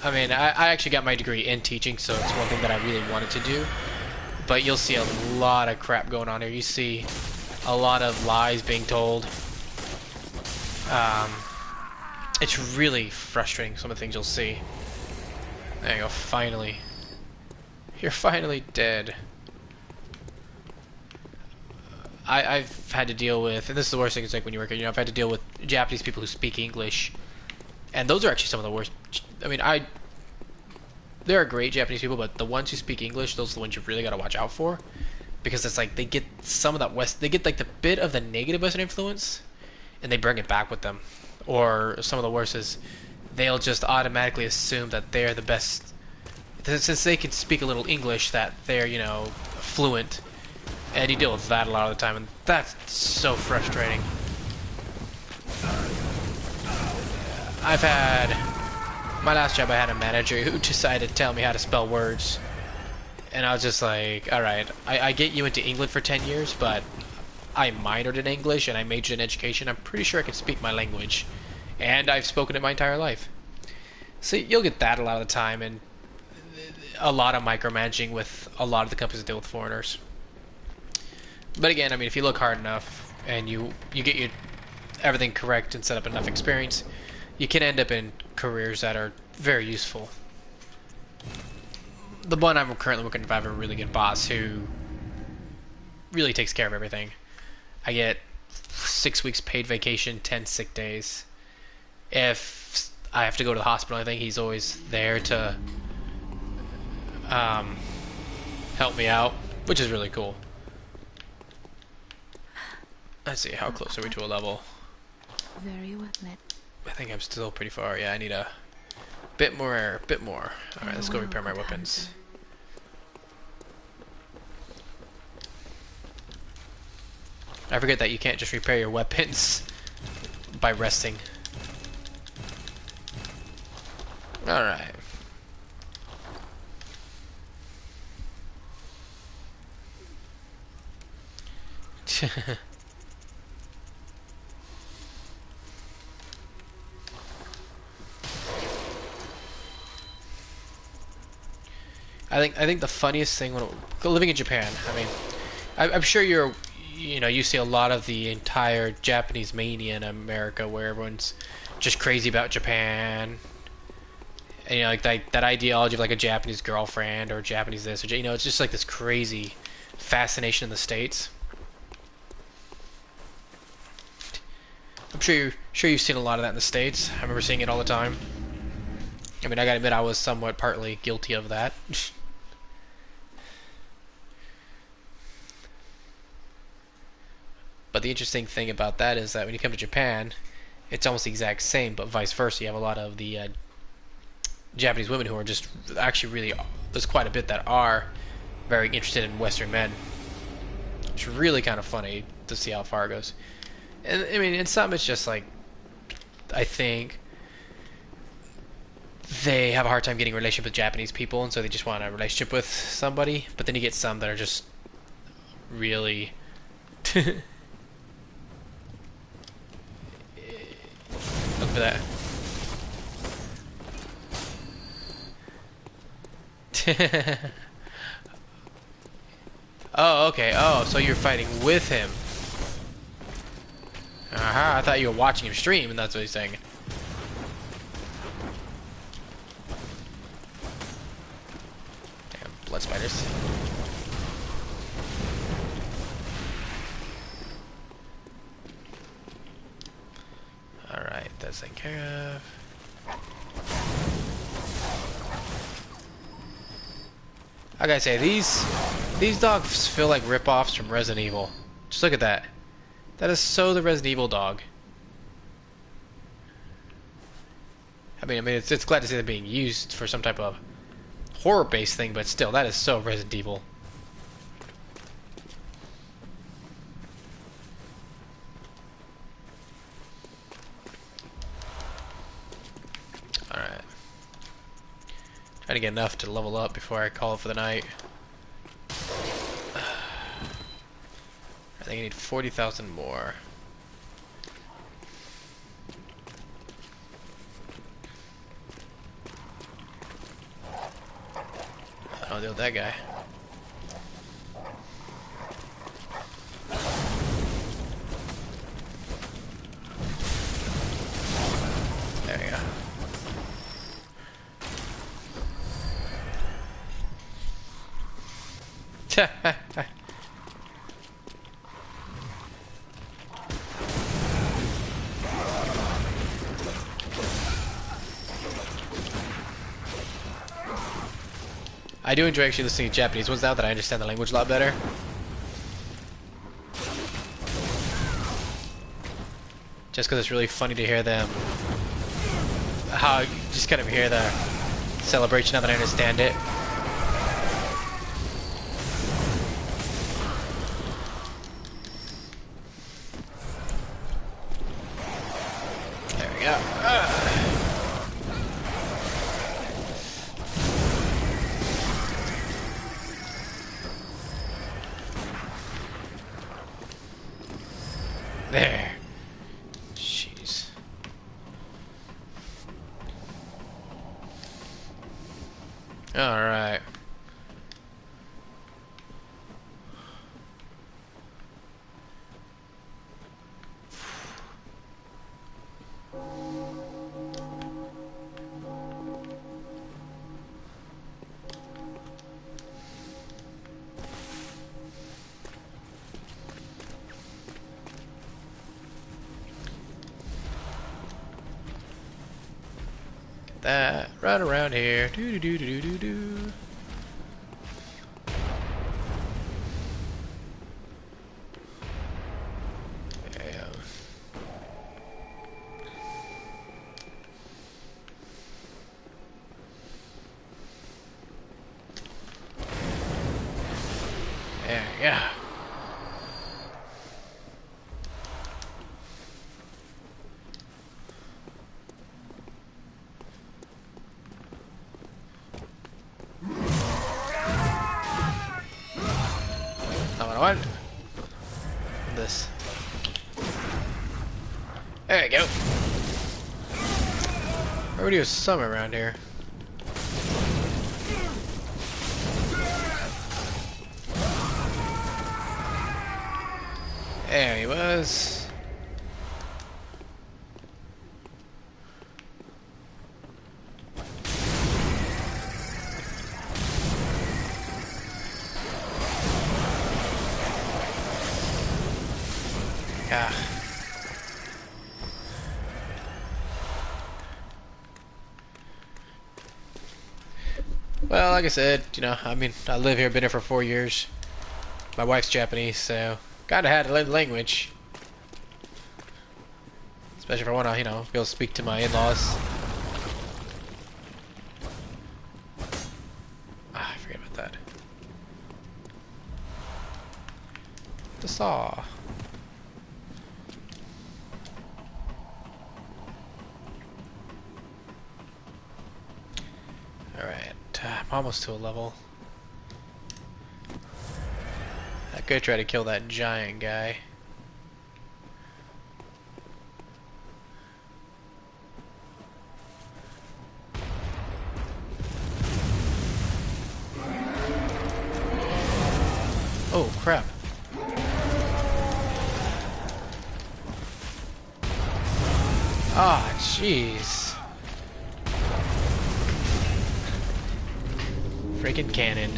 I mean, I actually got my degree in teaching, so it's one thing that I really wanted to do. But you'll see a lot of crap going on here. You see a lot of lies being told. It's really frustrating, some of the things you'll see. There you go, finally. You're finally dead. I've had to deal with, and this is the worst thing, it's like when you work here, you know, I've had to deal with Japanese people who speak English. And those are actually some of the worst. I mean, there are great Japanese people, but the ones who speak English, those are the ones you really got to watch out for. Because it's like, they get some of that they get like the bit of the negative Western influence, and they bring it back with them. Or some of the worst is, they'll just automatically assume that they're the best, since they can speak a little English, that they're, you know, fluent. And you deal with that a lot of the time, and that's so frustrating. I've had, my last job I had a manager who decided to tell me how to spell words. And I was just like, alright, I get you into England for 10 years, but I minored in English and I majored in education. I'm pretty sure I can speak my language. And I've spoken it my entire life. So you'll get that a lot of the time, and a lot of micromanaging with a lot of the companies that deal with foreigners. But again, I mean, if you look hard enough and you get everything correct and set up enough experience, you can end up in careers that are very useful. The one I'm currently working with, I have a really good boss who really takes care of everything. I get 6 weeks paid vacation, 10 sick days. If I have to go to the hospital, I think he's always there to help me out, which is really cool. Let's see, how close are we to a level? Very well met. I think I'm still pretty far. Yeah, I need a bit more, Alright, let's go repair my weapons. I forget that you can't just repair your weapons by resting. Alright. I think the funniest thing when living in Japan, I mean, I'm sure you see a lot of the entire Japanese mania in America, where everyone's just crazy about Japan, and like that ideology of like a Japanese girlfriend or Japanese this, or it's just like this crazy fascination in the States. I'm sure you've seen a lot of that in the States. I remember seeing it all the time. I mean, I gotta admit, I was somewhat partly guilty of that. But the interesting thing about that is that when you come to Japan, it's almost the exact same, but vice versa. You have a lot of the Japanese women who are just actually really, there's quite a bit that are very interested in Western men. It's really kind of funny to see how far it goes. And I mean, in some it's just like, I think they have a hard time getting a relationship with Japanese people, and so they just want a relationship with somebody. But then you get some that are just really look for that. Oh, okay. Oh, so you're fighting with him. Aha, I thought you were watching him stream, and that's what he's saying. Damn, blood spiders. Alright, that's taken care of. I gotta say, these dogs feel like rip-offs from Resident Evil. Just look at that. That is so the Resident Evil dog. I mean, it's glad to see them being used for some type of horror-based thing, but still, that is so Resident Evil. Alright. Trying to get enough to level up before I call it for the night. I think I need 40,000 more. I'll deal with that guy. There we go. I do enjoy actually listening to Japanese ones now that I understand the language a lot better. Just because it's really funny to hear them, how you just kind of hear the celebration now that I understand it. There we go. There. Jeez. All right. That right around here. Do do do do do do. Yeah. There we go. Not what I want. This. There we go. Already was somewhere around here. There he was. Ah. Well, like I said, you know, I mean, I live here, been here for 4 years. My wife's Japanese, so gotta have to learn the language. Especially if I wanna, you know, be able to speak to my in-laws. Ah, I forget about that. The saw. Alright, I'm almost to a level. I could try to kill that giant guy. Oh, crap. Ah, jeez. Freaking cannon.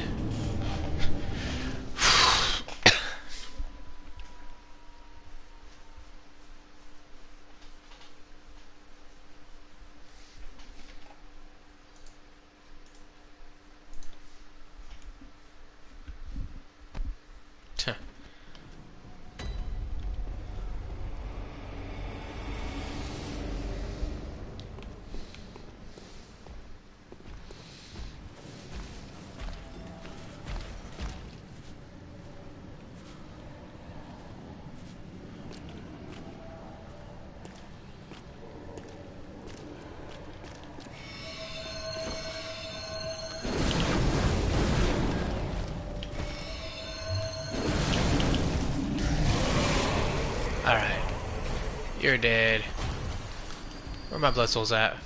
Alright. You're dead. Where are my blood souls at?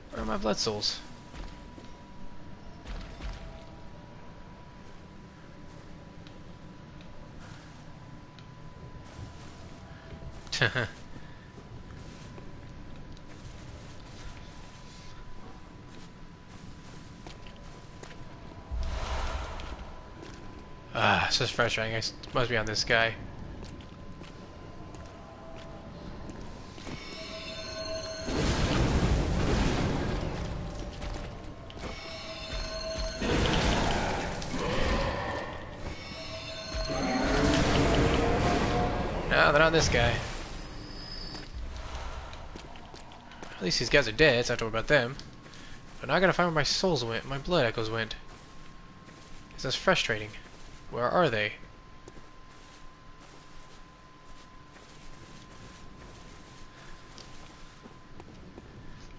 Where are my blood souls? Ah, it's just frustrating. It must be on this guy. No, they're on this guy. At least these guys are dead, so I have to worry about them. But now I gotta find where my souls went, my blood echoes went. This is frustrating. Where are they?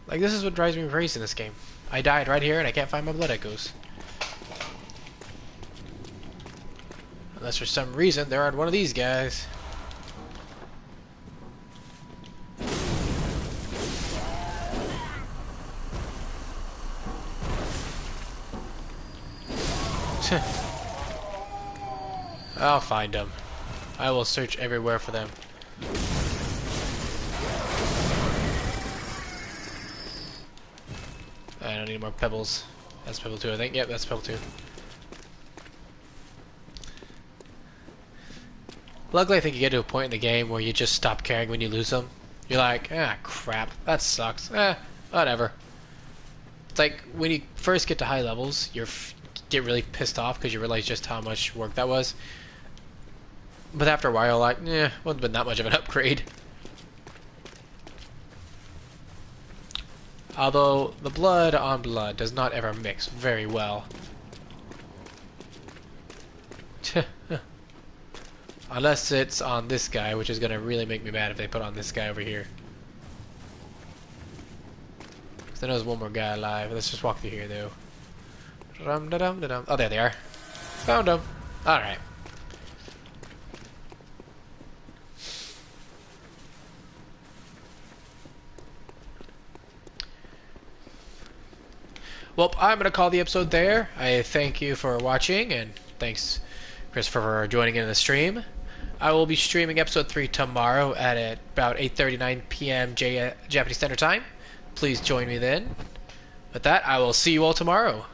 Like, this is what drives me crazy in this game. I died right here and I can't find my blood echoes. Unless for some reason they're on one of these guys. I'll find them. I will search everywhere for them. I don't need more pebbles. That's pebble 2, I think. Yep, that's pebble 2. Luckily, I think you get to a point in the game where you just stop caring when you lose them. You're like, ah, crap, that sucks. Whatever. It's like, when you first get to high levels, get really pissed off because you realize just how much work that was. But after a while, like, wasn't been that much of an upgrade. Although, the blood on blood does not ever mix very well. Unless it's on this guy, which is going to really make me mad if they put on this guy over here. Because I know there's one more guy alive. Let's just walk through here, though. Oh, there they are. Found them. Alright. Well, I'm going to call the episode there. I thank you for watching, and thanks, Christopher, for joining in the stream. I will be streaming episode 3 tomorrow at about 8:39 p.m. Japanese Standard Time. Please join me then. With that, I will see you all tomorrow.